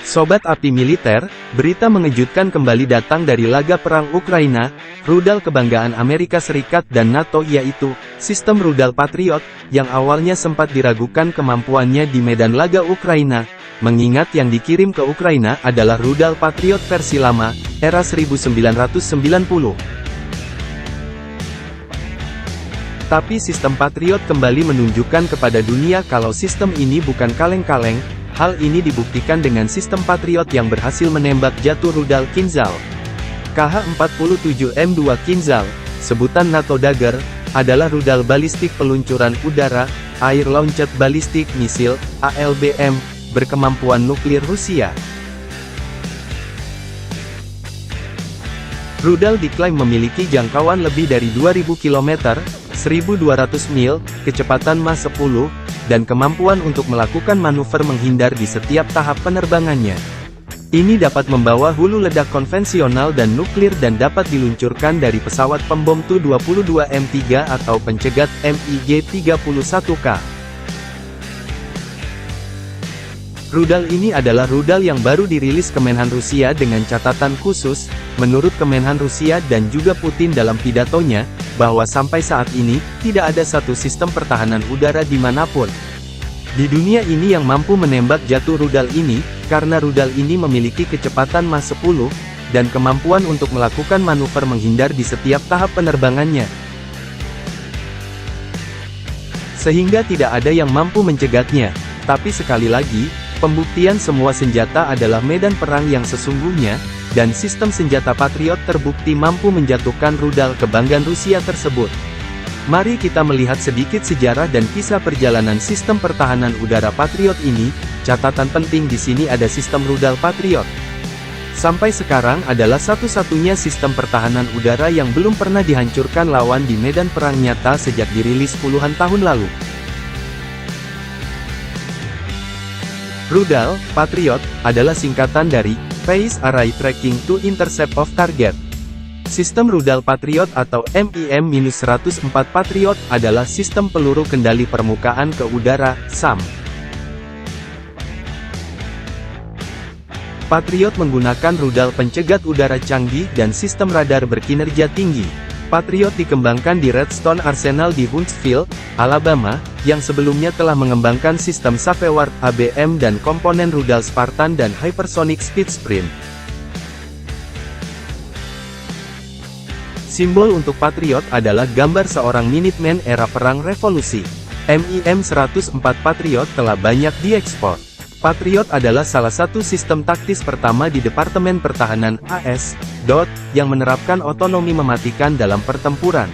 Sobat Api Militer, berita mengejutkan kembali datang dari laga perang Ukraina, rudal kebanggaan Amerika Serikat dan NATO yaitu, sistem rudal Patriot, yang awalnya sempat diragukan kemampuannya di medan laga Ukraina, mengingat yang dikirim ke Ukraina adalah rudal Patriot versi lama, era 1990. Tapi sistem Patriot kembali menunjukkan kepada dunia kalau sistem ini bukan kaleng-kaleng. Hal ini dibuktikan dengan sistem Patriot yang berhasil menembak jatuh rudal Kinzhal. KH-47M2 Kinzhal, sebutan NATO Dagger, adalah rudal balistik peluncuran udara, Air Launched Ballistic Missile, ALBM, berkemampuan nuklir Rusia. Rudal diklaim memiliki jangkauan lebih dari 2000 km, 1200 mil, kecepatan Mach 10, dan kemampuan untuk melakukan manuver menghindar di setiap tahap penerbangannya. Ini dapat membawa hulu ledak konvensional dan nuklir dan dapat diluncurkan dari pesawat pembom Tu-22M3 atau pencegat MiG-31K. Rudal ini adalah rudal yang baru dirilis Kemenhan Rusia dengan catatan khusus, menurut Kemenhan Rusia dan juga Putin dalam pidatonya, bahwa sampai saat ini, tidak ada satu sistem pertahanan udara dimanapun di dunia ini yang mampu menembak jatuh rudal ini, karena rudal ini memiliki kecepatan Mach 10, dan kemampuan untuk melakukan manuver menghindar di setiap tahap penerbangannya. Sehingga tidak ada yang mampu mencegatnya. Tapi sekali lagi, pembuktian semua senjata adalah medan perang yang sesungguhnya, dan sistem senjata Patriot terbukti mampu menjatuhkan rudal kebanggaan Rusia tersebut. Mari kita melihat sedikit sejarah dan kisah perjalanan sistem pertahanan udara Patriot ini. Catatan penting di sini ada sistem rudal Patriot. Sampai sekarang adalah satu-satunya sistem pertahanan udara yang belum pernah dihancurkan lawan di medan perang nyata sejak dirilis puluhan tahun lalu. Rudal Patriot adalah singkatan dari Phased Array Tracking to Intercept of Target. Sistem rudal Patriot atau MIM-104 Patriot adalah sistem peluru kendali permukaan ke udara, SAM. Patriot menggunakan rudal pencegat udara canggih dan sistem radar berkinerja tinggi. Patriot dikembangkan di Redstone Arsenal di Huntsville, Alabama, yang sebelumnya telah mengembangkan sistem Safeward ABM dan komponen rudal Spartan dan Hypersonic Speed Sprint. Simbol untuk Patriot adalah gambar seorang Minuteman era Perang Revolusi. MIM-104 Patriot telah banyak diekspor. Patriot adalah salah satu sistem taktis pertama di Departemen Pertahanan AS, yang menerapkan otonomi mematikan dalam pertempuran.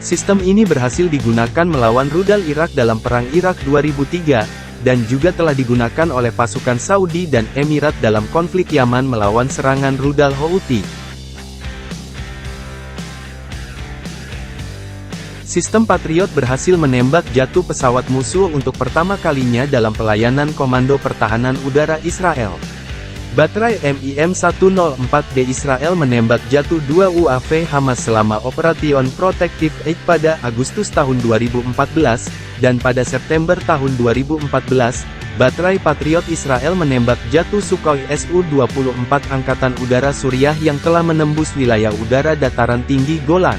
Sistem ini berhasil digunakan melawan rudal Irak dalam Perang Irak 2003, dan juga telah digunakan oleh pasukan Saudi dan Emirat dalam konflik Yaman melawan serangan rudal Houthi. Sistem Patriot berhasil menembak jatuh pesawat musuh untuk pertama kalinya dalam pelayanan Komando Pertahanan Udara Israel. Baterai MIM-104D Israel menembak jatuh 2 UAV Hamas selama Operation Protective Aid pada Agustus tahun 2014, dan pada September tahun 2014, baterai Patriot Israel menembak jatuh Sukhoi Su-24 Angkatan Udara Suriah yang telah menembus wilayah udara dataran tinggi Golan.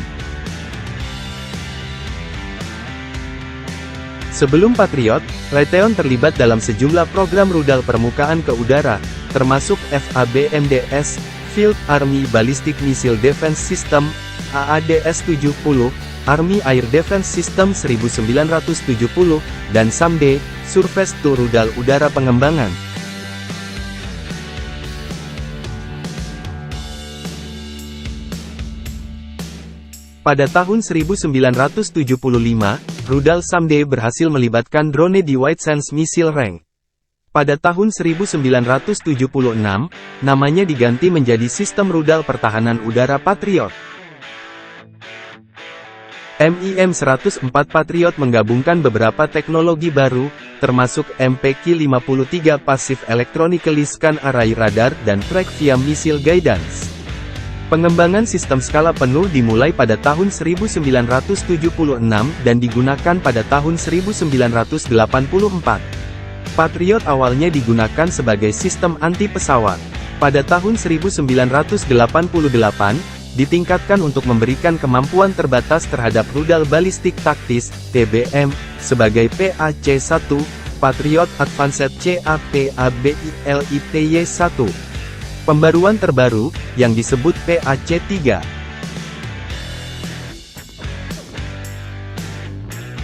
Sebelum Patriot, Raytheon terlibat dalam sejumlah program rudal permukaan ke udara, termasuk FABMDS, Field Army Ballistic Missile Defense System, AADS-70, Army Air Defense System 1970, dan SAMD, Surface to Rudal Udara Pengembangan. Pada tahun 1975, rudal SAMD berhasil melibatkan drone di White Sands Missile Range. Pada tahun 1976, namanya diganti menjadi Sistem Rudal Pertahanan Udara Patriot. MIM-104 Patriot menggabungkan beberapa teknologi baru, termasuk MPQ-53 Passive Electronically Scan Array Radar dan Track via Missile Guidance. Pengembangan sistem skala penuh dimulai pada tahun 1976 dan digunakan pada tahun 1984. Patriot awalnya digunakan sebagai sistem anti-pesawat. Pada tahun 1988, ditingkatkan untuk memberikan kemampuan terbatas terhadap rudal balistik taktis, TBM, sebagai PAC-1, Patriot Advanced CAPABILITY-1. Pembaruan terbaru, yang disebut PAC-3,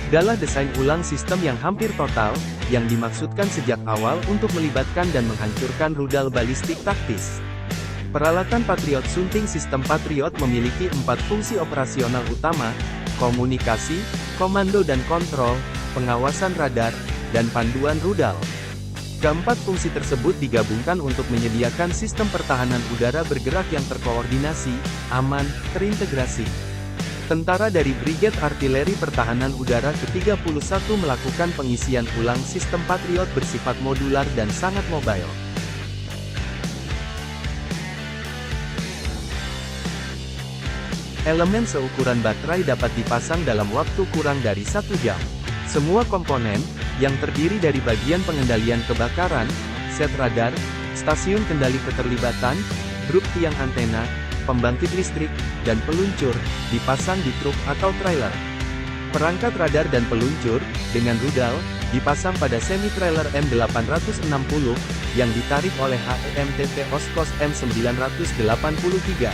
adalah desain ulang sistem yang hampir total, yang dimaksudkan sejak awal untuk melibatkan dan menghancurkan rudal balistik taktis. Peralatan Patriot sunting sistem Patriot memiliki 4 fungsi operasional utama: komunikasi, komando dan kontrol, pengawasan radar, dan panduan rudal. Keempat fungsi tersebut digabungkan untuk menyediakan sistem pertahanan udara bergerak yang terkoordinasi, aman, terintegrasi. Tentara dari Brigade Artileri Pertahanan Udara ke-31 melakukan pengisian ulang sistem Patriot bersifat modular dan sangat mobile. Elemen seukuran baterai dapat dipasang dalam waktu kurang dari 1 jam. Semua komponen, yang terdiri dari bagian pengendalian kebakaran, set radar, stasiun kendali keterlibatan, grup tiang antena, pembangkit listrik, dan peluncur, dipasang di truk atau trailer. Perangkat radar dan peluncur, dengan rudal, dipasang pada semi-trailer M860, yang ditarik oleh HEMTT Oskos M983.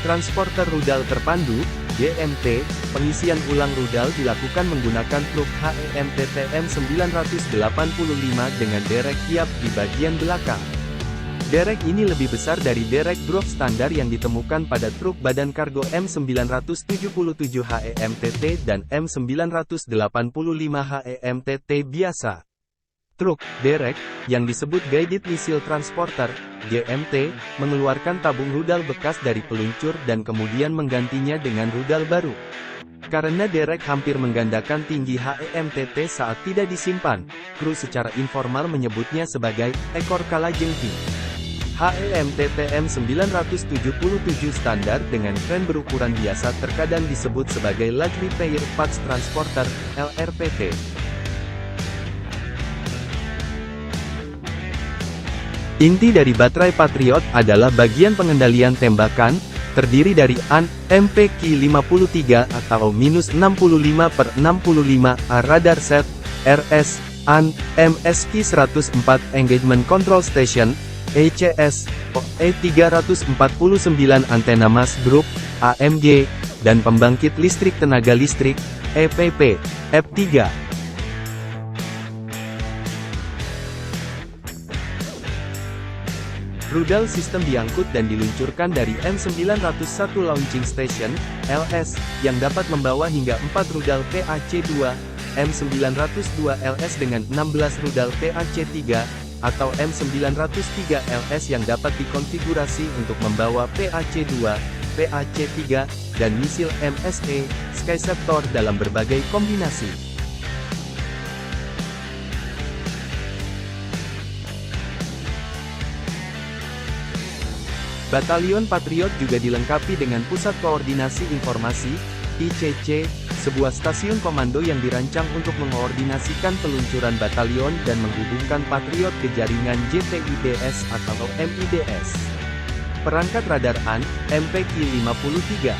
Transporter rudal terpandu, GMT, pengisian ulang rudal dilakukan menggunakan truk HEMTT M985 dengan derek kiap di bagian belakang. Derek ini lebih besar dari derek drop standar yang ditemukan pada truk badan kargo M977 HEMTT dan M985 HEMTT biasa. Truk, derek, yang disebut Guided Missile Transporter, GMT, mengeluarkan tabung rudal bekas dari peluncur dan kemudian menggantinya dengan rudal baru. Karena derek hampir menggandakan tinggi HEMTT saat tidak disimpan, kru secara informal menyebutnya sebagai ekor kalajengking. HEMTT M977 standar dengan kren berukuran biasa terkadang disebut sebagai Large Repair Parts Transporter, LRPT. Inti dari baterai Patriot adalah bagian pengendalian tembakan, terdiri dari AN, MPK-53 atau -65/65 A radar set, RS, AN, MSK-104 Engagement Control Station, ECS, E349 antena mass group, AMG, dan pembangkit listrik tenaga listrik, EPP, F3. Rudal sistem diangkut dan diluncurkan dari M901 Launching Station, LS, yang dapat membawa hingga 4 rudal PAC-2, M902 LS dengan 16 rudal PAC-3, atau M903 LS yang dapat dikonfigurasi untuk membawa PAC-2, PAC-3, dan misil MSE, Skyceptor dalam berbagai kombinasi. Batalion Patriot juga dilengkapi dengan Pusat Koordinasi Informasi, ICC, sebuah stasiun komando yang dirancang untuk mengoordinasikan peluncuran batalion dan menghubungkan Patriot ke jaringan JTIDS atau MIDS. Perangkat radar AN, MPK-53,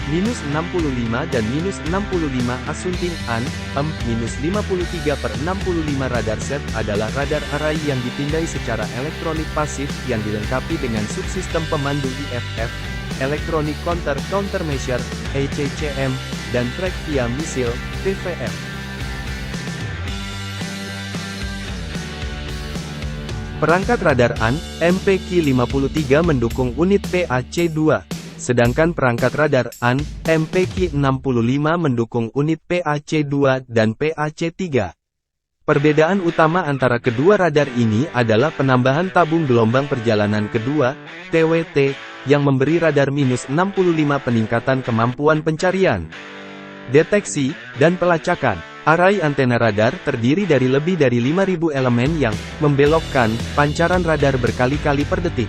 -65 dan -65 Asunting AN, -53/65 radar set adalah radar array yang ditindai secara elektronik pasif yang dilengkapi dengan subsistem pemandu EFF, Electronic Countermeasure, ECCM, dan track via misil, TVM. Perangkat radar AN, MPK-53 mendukung unit PAC-2. Sedangkan perangkat radar AN, MPK-65 mendukung unit PAC-2 dan PAC-3. Perbedaan utama antara kedua radar ini adalah penambahan tabung gelombang perjalanan kedua, TWT, yang memberi radar -65 peningkatan kemampuan pencarian, deteksi, dan pelacakan. Array antena radar terdiri dari lebih dari 5.000 elemen yang membelokkan pancaran radar berkali-kali per detik.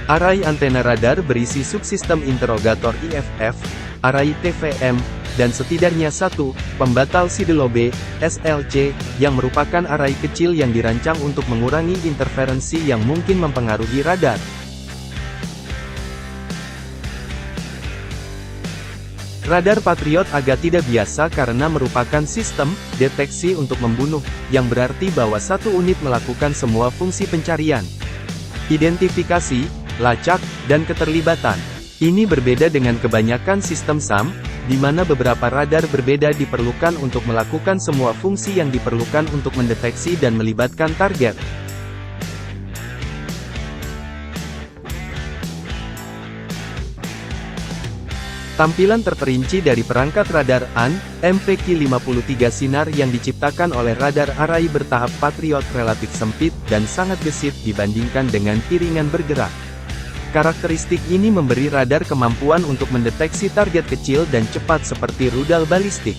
Array antena radar berisi subsistem interogator IFF, array TVM, dan setidaknya satu pembatal sidelobe (SLC), yang merupakan array kecil yang dirancang untuk mengurangi interferensi yang mungkin mempengaruhi radar. Radar Patriot agak tidak biasa karena merupakan sistem deteksi untuk membunuh, yang berarti bahwa satu unit melakukan semua fungsi pencarian, identifikasi, lacak, dan keterlibatan. Ini berbeda dengan kebanyakan sistem SAM, di mana beberapa radar berbeda diperlukan untuk melakukan semua fungsi yang diperlukan untuk mendeteksi dan melibatkan target. Tampilan terperinci dari perangkat radar AN, MPQ-53 Sinar yang diciptakan oleh radar array bertahap Patriot relatif sempit dan sangat gesit dibandingkan dengan piringan bergerak. Karakteristik ini memberi radar kemampuan untuk mendeteksi target kecil dan cepat seperti rudal balistik,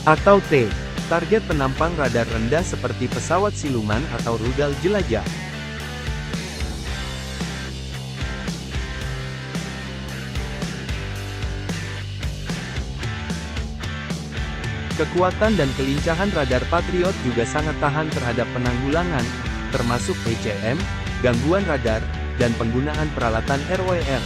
atau T, target penampang radar rendah seperti pesawat siluman atau rudal jelajah. Kekuatan dan kelincahan radar Patriot juga sangat tahan terhadap penanggulangan, termasuk ECM, gangguan radar, dan penggunaan peralatan RWR.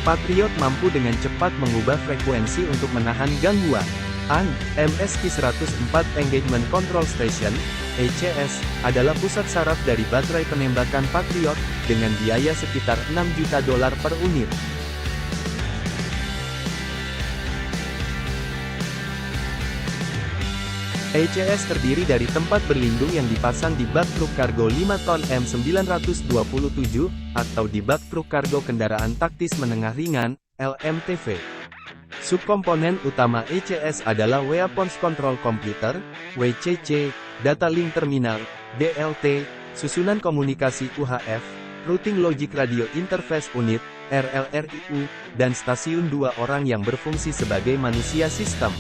Patriot mampu dengan cepat mengubah frekuensi untuk menahan gangguan. AN, MSQ-104 Engagement Control Station, ECS, adalah pusat saraf dari baterai penembakan Patriot, dengan biaya sekitar $6 juta per unit. ECS terdiri dari tempat berlindung yang dipasang di bak truk kargo 5 ton M927, atau di bak truk kargo kendaraan taktis menengah ringan, LMTV. Subkomponen utama ECS adalah Weapons Control Computer, WCC, Data Link Terminal, DLT, susunan komunikasi UHF, Routing Logic Radio Interface Unit, RLRIU, dan stasiun 2 orang yang berfungsi sebagai manusia sistem.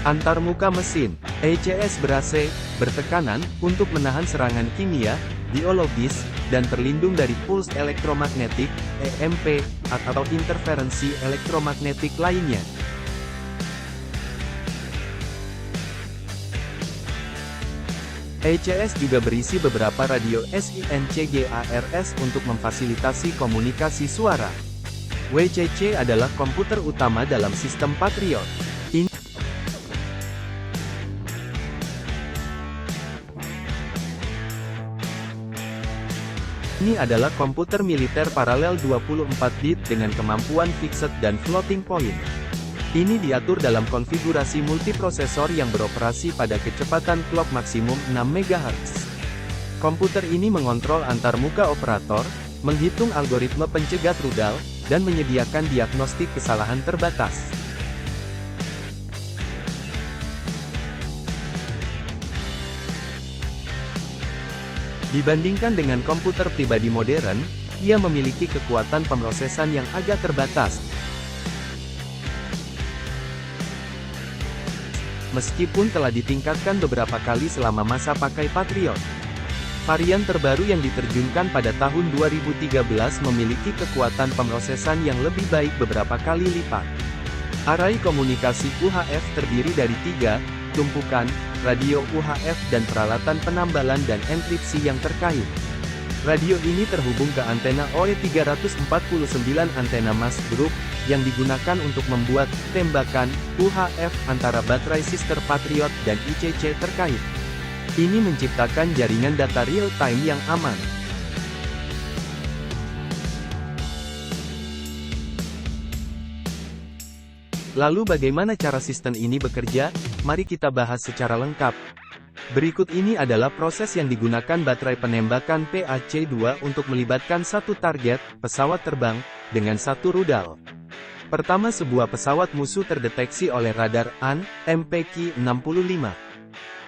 Antarmuka mesin, ECS ber-AC, bertekanan, untuk menahan serangan kimia, biologis, dan terlindung dari pulse elektromagnetik, EMP, atau interferensi elektromagnetik lainnya. ECS juga berisi beberapa radio SINCGARS untuk memfasilitasi komunikasi suara. WCC adalah komputer utama dalam sistem Patriot. Ini adalah komputer militer paralel 24 bit dengan kemampuan fixed dan floating point. Ini diatur dalam konfigurasi multiprosesor yang beroperasi pada kecepatan clock maksimum 6 MHz. Komputer ini mengontrol antarmuka operator, menghitung algoritma pencegat rudal, dan menyediakan diagnostik kesalahan terbatas. Dibandingkan dengan komputer pribadi modern, ia memiliki kekuatan pemrosesan yang agak terbatas. Meskipun telah ditingkatkan beberapa kali selama masa pakai Patriot. Varian terbaru yang diterjunkan pada tahun 2013 memiliki kekuatan pemrosesan yang lebih baik beberapa kali lipat. Array komunikasi UHF terdiri dari 3 tumpukan, radio UHF dan peralatan penambalan dan enkripsi yang terkait. Radio ini terhubung ke antena OE349 antena mass group, yang digunakan untuk membuat tembakan UHF antara baterai sister Patriot dan ICC terkait. Ini menciptakan jaringan data real-time yang aman. Lalu bagaimana cara sistem ini bekerja? Mari kita bahas secara lengkap. Berikut ini adalah proses yang digunakan baterai penembakan PAC-2 untuk melibatkan satu target, pesawat terbang, dengan satu rudal. Pertama, sebuah pesawat musuh terdeteksi oleh radar AN, MPQ-65.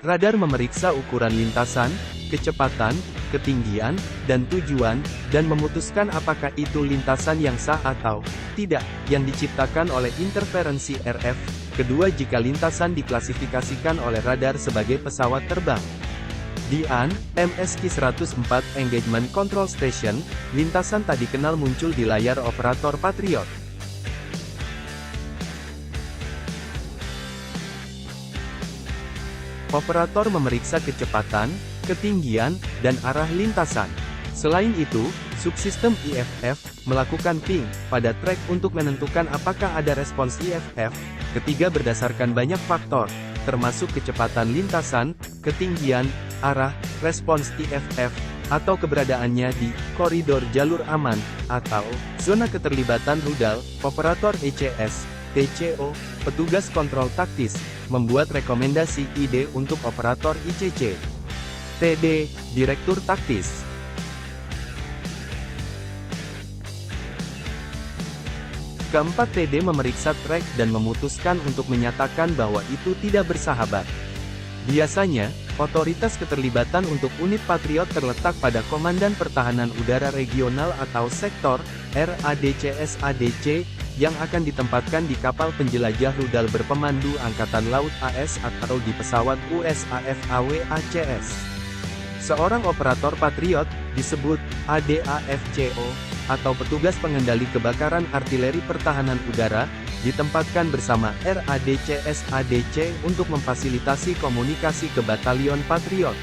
Radar memeriksa ukuran lintasan, kecepatan, ketinggian, dan tujuan, dan memutuskan apakah itu lintasan yang sah atau tidak, yang diciptakan oleh interferensi RF. Kedua, jika lintasan diklasifikasikan oleh radar sebagai pesawat terbang. Di AN, MSQ-104 Engagement Control Station, lintasan tak dikenal muncul di layar operator Patriot. Operator memeriksa kecepatan, ketinggian, dan arah lintasan. Selain itu, subsistem IFF melakukan ping pada trek untuk menentukan apakah ada respons IFF. Ketiga berdasarkan banyak faktor, termasuk kecepatan lintasan, ketinggian, arah, respons IFF, atau keberadaannya di koridor jalur aman, atau zona keterlibatan rudal. Operator ECS, TCO, petugas kontrol taktis, membuat rekomendasi ide untuk operator ICC. TD, direktur taktis. Keempat, TD memeriksa trek dan memutuskan untuk menyatakan bahwa itu tidak bersahabat. Biasanya, otoritas keterlibatan untuk unit Patriot terletak pada Komandan Pertahanan Udara Regional atau Sektor, RADCS-ADC, yang akan ditempatkan di kapal penjelajah rudal berpemandu Angkatan Laut AS atau di pesawat USAF AWACS. Seorang operator Patriot, disebut ADAFCO, atau petugas pengendali kebakaran artileri pertahanan udara, ditempatkan bersama RADCS-ADC untuk memfasilitasi komunikasi ke batalion Patriot.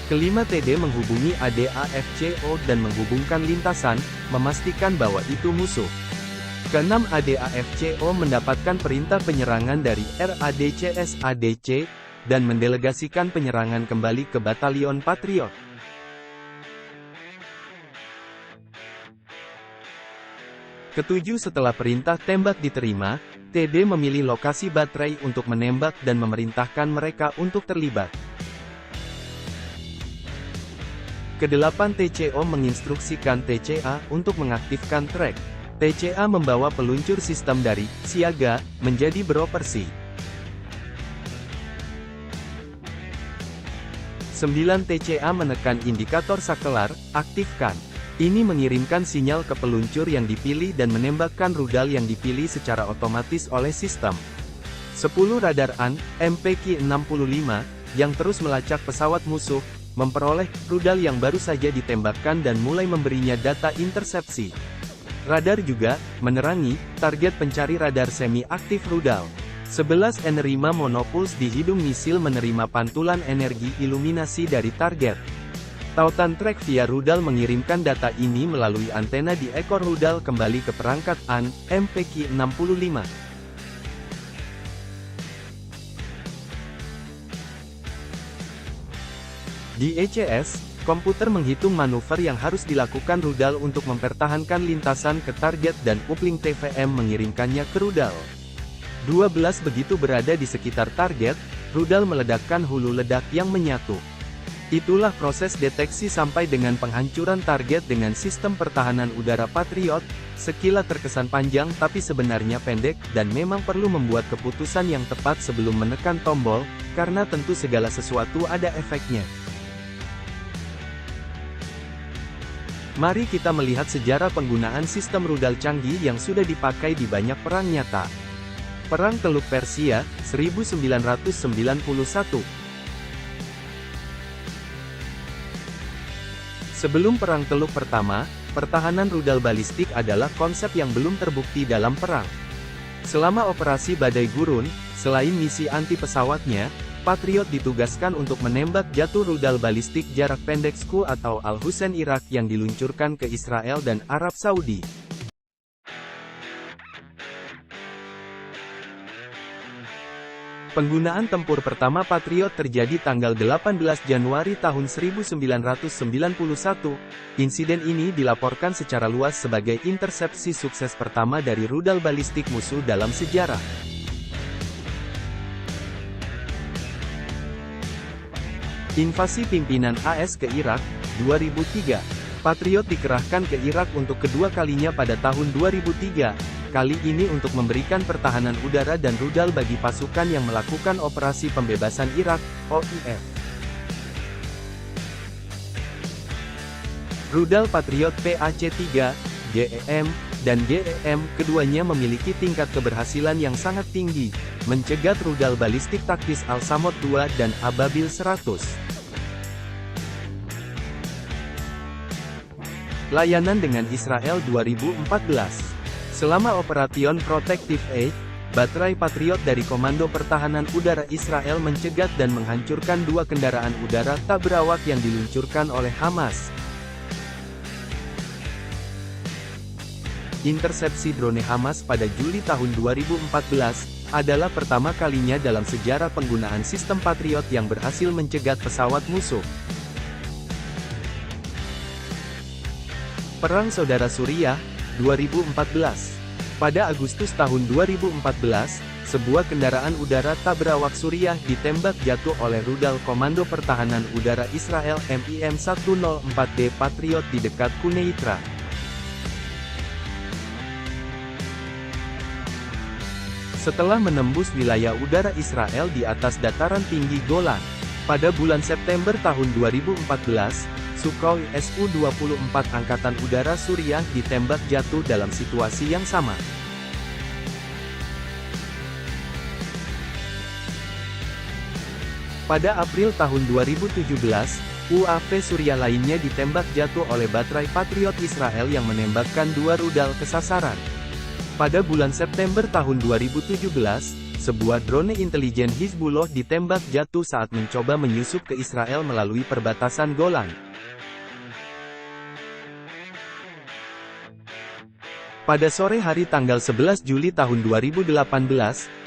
Kelima, TD menghubungi ADAFCO dan menghubungkan lintasan, memastikan bahwa itu musuh. Keenam, ADAFCO mendapatkan perintah penyerangan dari RADCS-ADC, dan mendelegasikan penyerangan kembali ke batalion Patriot. Ketujuh, setelah perintah tembak diterima, TD memilih lokasi baterai untuk menembak dan memerintahkan mereka untuk terlibat. Kedelapan, TCO menginstruksikan TCA untuk mengaktifkan trek. TCA membawa peluncur sistem dari siaga menjadi beroperasi. 9, TCA menekan indikator sakelar, aktifkan. Ini mengirimkan sinyal ke peluncur yang dipilih dan menembakkan rudal yang dipilih secara otomatis oleh sistem. 10, radar AN, MPQ-65, yang terus melacak pesawat musuh, memperoleh rudal yang baru saja ditembakkan dan mulai memberinya data intersepsi. Radar juga menerangi target pencari radar semi-aktif rudal. 11, Enerima Monopuls di hidung misil menerima pantulan energi iluminasi dari target. Tautan trek via rudal mengirimkan data ini melalui antena di ekor rudal kembali ke perangkat AN, MPQ-65. Di ECS, komputer menghitung manuver yang harus dilakukan rudal untuk mempertahankan lintasan ke target dan uplink TVM mengirimkannya ke rudal. 12, begitu berada di sekitar target, rudal meledakkan hulu ledak yang menyatu. Itulah proses deteksi sampai dengan penghancuran target dengan sistem pertahanan udara Patriot. Sekilas terkesan panjang tapi sebenarnya pendek, dan memang perlu membuat keputusan yang tepat sebelum menekan tombol, karena tentu segala sesuatu ada efeknya. Mari kita melihat sejarah penggunaan sistem rudal canggih yang sudah dipakai di banyak perang nyata. Perang Teluk Persia, 1991. Sebelum Perang Teluk Pertama, pertahanan rudal balistik adalah konsep yang belum terbukti dalam perang. Selama operasi Badai Gurun, selain misi anti-pesawatnya, Patriot ditugaskan untuk menembak jatuh rudal balistik jarak pendek SCU atau Al-Hussein Irak yang diluncurkan ke Israel dan Arab Saudi. Penggunaan tempur pertama Patriot terjadi tanggal 18 Januari tahun 1991. Insiden ini dilaporkan secara luas sebagai intersepsi sukses pertama dari rudal balistik musuh dalam sejarah. Invasi pimpinan AS ke Irak, 2003. Patriot dikerahkan ke Irak untuk kedua kalinya pada tahun 2003. Kali ini untuk memberikan pertahanan udara dan rudal bagi pasukan yang melakukan operasi pembebasan Irak, OIF. Rudal Patriot PAC-3, GEM, dan GEM, keduanya memiliki tingkat keberhasilan yang sangat tinggi, mencegat rudal balistik taktis Al-Samad II dan Ababil 100. Layanan dengan Israel 2014. Selama Operation Protective Age, baterai Patriot dari Komando Pertahanan Udara Israel mencegat dan menghancurkan 2 kendaraan udara tak berawak yang diluncurkan oleh Hamas. Intersepsi drone Hamas pada Juli tahun 2014, adalah pertama kalinya dalam sejarah penggunaan sistem Patriot yang berhasil mencegat pesawat musuh. Perang Saudara Suriah, 2014. Pada Agustus tahun 2014, sebuah kendaraan udara tak berawak Suriah ditembak jatuh oleh rudal Komando Pertahanan Udara Israel MIM-104D Patriot di dekat Quneitra. Setelah menembus wilayah udara Israel di atas dataran tinggi Golan, pada bulan September tahun 2014, Sukhoi Su-24 Angkatan Udara Suriah ditembak jatuh dalam situasi yang sama. Pada April tahun 2017, UAV Suriah lainnya ditembak jatuh oleh baterai Patriot Israel yang menembakkan 2 rudal ke sasaran. Pada bulan September tahun 2017, sebuah drone intelijen Hizbullah ditembak jatuh saat mencoba menyusup ke Israel melalui perbatasan Golan. Pada sore hari tanggal 11 Juli tahun 2018,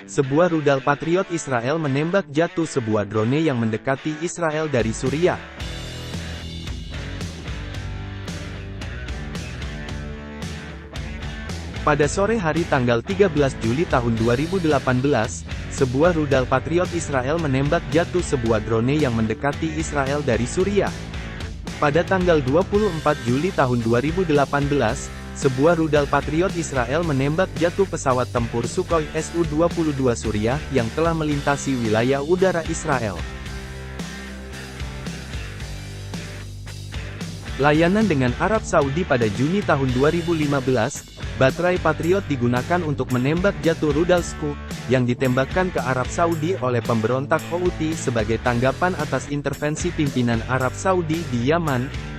sebuah rudal Patriot Israel menembak jatuh sebuah drone yang mendekati Israel dari Suriah. Pada sore hari tanggal 13 Juli tahun 2018, sebuah rudal Patriot Israel menembak jatuh sebuah drone yang mendekati Israel dari Suriah. Pada tanggal 24 Juli tahun 2018, sebuah rudal Patriot Israel menembak jatuh pesawat tempur Sukhoi Su-22 Suriah yang telah melintasi wilayah udara Israel. Layanan dengan Arab Saudi pada Juni tahun 2015, baterai Patriot digunakan untuk menembak jatuh rudal Scud, yang ditembakkan ke Arab Saudi oleh pemberontak Houthi sebagai tanggapan atas intervensi pimpinan Arab Saudi di Yaman.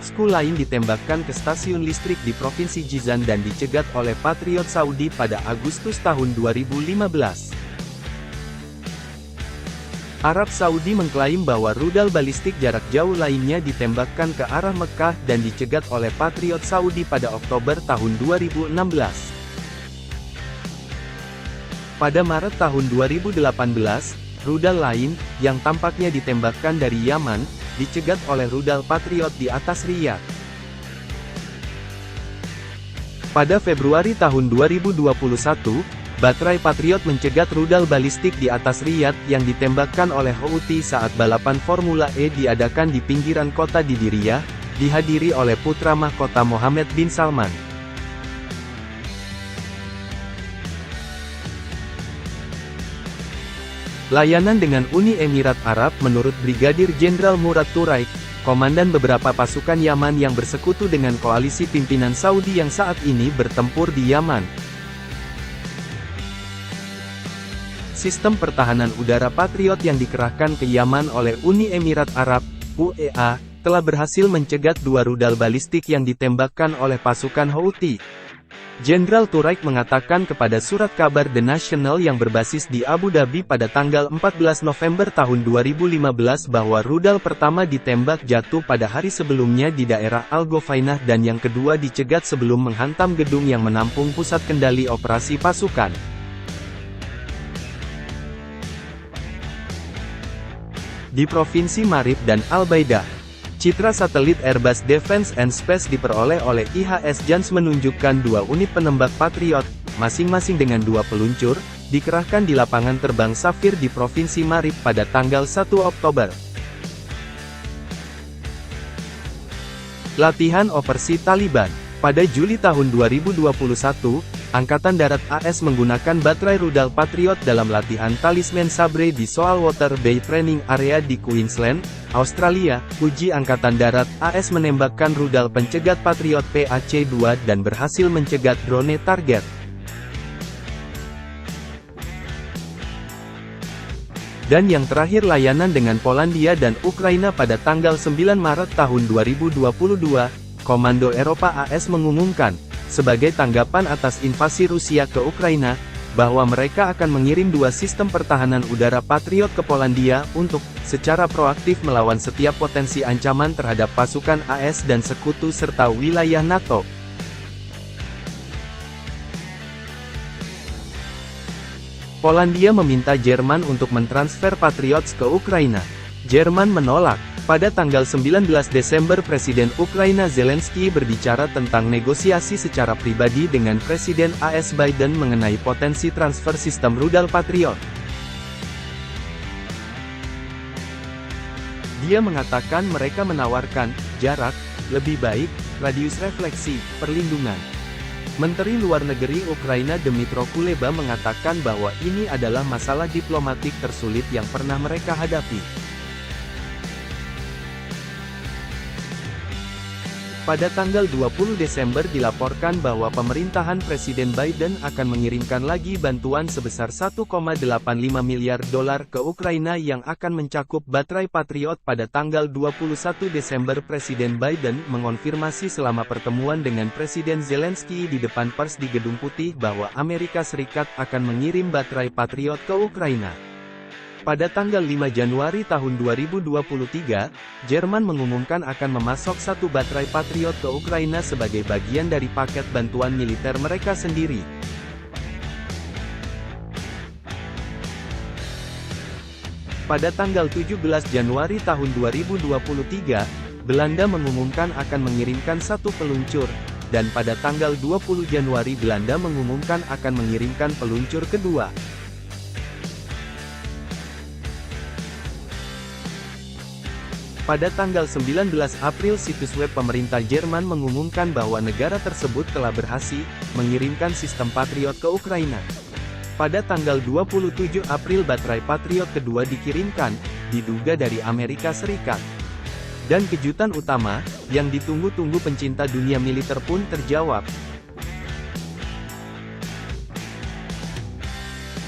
Scud lain ditembakkan ke stasiun listrik di Provinsi Jizan dan dicegat oleh Patriot Saudi pada Agustus tahun 2015. Arab Saudi mengklaim bahwa rudal balistik jarak jauh lainnya ditembakkan ke arah Mekah dan dicegat oleh Patriot Saudi pada Oktober tahun 2016. Pada Maret tahun 2018, rudal lain, yang tampaknya ditembakkan dari Yaman, dicegat oleh rudal Patriot di atas Riyadh. Pada Februari tahun 2021, baterai Patriot mencegat rudal balistik di atas Riyadh yang ditembakkan oleh Houthi saat balapan Formula E diadakan di pinggiran kota di Diriyah, dihadiri oleh putra mahkota Mohammed bin Salman. Layanan dengan Uni Emirat Arab. Menurut Brigadir Jenderal Murad Turaik, komandan beberapa pasukan Yaman yang bersekutu dengan koalisi pimpinan Saudi yang saat ini bertempur di Yaman. Sistem pertahanan udara Patriot yang dikerahkan ke Yaman oleh Uni Emirat Arab, UEA, telah berhasil mencegat 2 rudal balistik yang ditembakkan oleh pasukan Houthi. Jenderal Turaik mengatakan kepada surat kabar The National yang berbasis di Abu Dhabi pada tanggal 14 November tahun 2015 bahwa rudal pertama ditembak jatuh pada hari sebelumnya di daerah Al-Gofainah dan yang kedua dicegat sebelum menghantam gedung yang menampung pusat kendali operasi pasukan. Di Provinsi Marib dan Al-Baidah, citra satelit Airbus Defence and Space diperoleh oleh IHS Jans menunjukkan 2 unit penembak Patriot, masing-masing dengan 2 peluncur, dikerahkan di lapangan terbang Safir di Provinsi Marib pada tanggal 1 Oktober. Latihan Operasi Taliban. Pada Juli tahun 2021, Angkatan Darat AS menggunakan baterai rudal Patriot dalam latihan Talisman Sabre di Saltwater Bay Training Area di Queensland, Australia. Uji Angkatan Darat AS menembakkan rudal pencegat Patriot PAC-2 dan berhasil mencegat drone target. Dan yang terakhir, layanan dengan Polandia dan Ukraina pada tanggal 9 Maret tahun 2022, Komando Eropa AS mengumumkan, sebagai tanggapan atas invasi Rusia ke Ukraina, bahwa mereka akan mengirim 2 sistem pertahanan udara Patriot ke Polandia untuk, secara proaktif melawan setiap potensi ancaman terhadap pasukan AS dan sekutu serta wilayah NATO. Polandia meminta Jerman untuk mentransfer Patriots ke Ukraina. Jerman menolak. Pada tanggal 19 Desember Presiden Ukraina Zelensky berbicara tentang negosiasi secara pribadi dengan Presiden AS Biden mengenai potensi transfer sistem rudal Patriot. Dia mengatakan mereka menawarkan jarak lebih baik, radius refleksi, perlindungan. Menteri Luar Negeri Ukraina Dmytro Kuleba mengatakan bahwa ini adalah masalah diplomatik tersulit yang pernah mereka hadapi. Pada tanggal 20 Desember dilaporkan bahwa pemerintahan Presiden Biden akan mengirimkan lagi bantuan sebesar $1,85 miliar ke Ukraina yang akan mencakup baterai Patriot. Pada tanggal 21 Desember Presiden Biden mengonfirmasi selama pertemuan dengan Presiden Zelensky di depan pers di Gedung Putih bahwa Amerika Serikat akan mengirim baterai Patriot ke Ukraina. Pada tanggal 5 Januari tahun 2023, Jerman mengumumkan akan memasok 1 baterai Patriot ke Ukraina sebagai bagian dari paket bantuan militer mereka sendiri. Pada tanggal 17 Januari tahun 2023, Belanda mengumumkan akan mengirimkan 1 peluncur, dan pada tanggal 20 Januari Belanda mengumumkan akan mengirimkan peluncur kedua. Pada tanggal 19 April situs web pemerintah Jerman mengumumkan bahwa negara tersebut telah berhasil mengirimkan sistem Patriot ke Ukraina. Pada tanggal 27 April baterai Patriot kedua dikirimkan, diduga dari Amerika Serikat. Dan kejutan utama, yang ditunggu-tunggu pencinta dunia militer pun terjawab.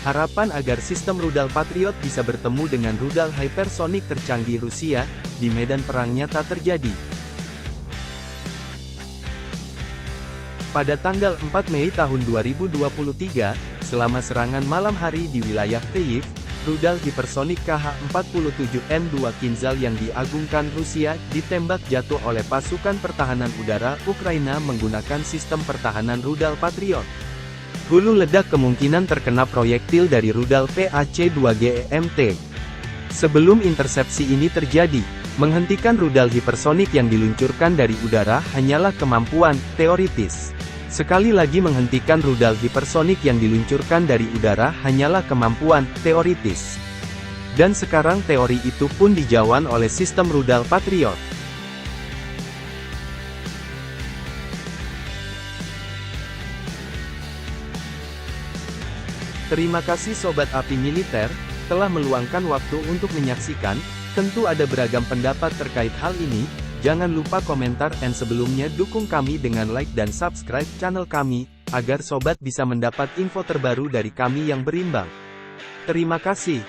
Harapan agar sistem rudal Patriot bisa bertemu dengan rudal hypersonik tercanggih Rusia, di medan perang nyata terjadi. Pada tanggal 4 Mei tahun 2023, selama serangan malam hari di wilayah Kyiv, rudal hipersonik KH-47M2 Kinzhal yang diagungkan Rusia, ditembak jatuh oleh pasukan pertahanan udara Ukraina menggunakan sistem pertahanan rudal Patriot. Hulu ledak kemungkinan terkena proyektil dari rudal PAC-2 GEMT. Sebelum intersepsi ini terjadi, menghentikan rudal hipersonik yang diluncurkan dari udara hanyalah kemampuan teoritis. Sekali lagi, menghentikan rudal hipersonik yang diluncurkan dari udara hanyalah kemampuan teoritis. Dan sekarang teori itu pun dijawab oleh sistem rudal Patriot. Terima kasih Sobat Api Militer, telah meluangkan waktu untuk menyaksikan. Tentu ada beragam pendapat terkait hal ini, jangan lupa komentar dan sebelumnya dukung kami dengan like dan subscribe channel kami, agar Sobat bisa mendapat info terbaru dari kami yang berimbang. Terima kasih.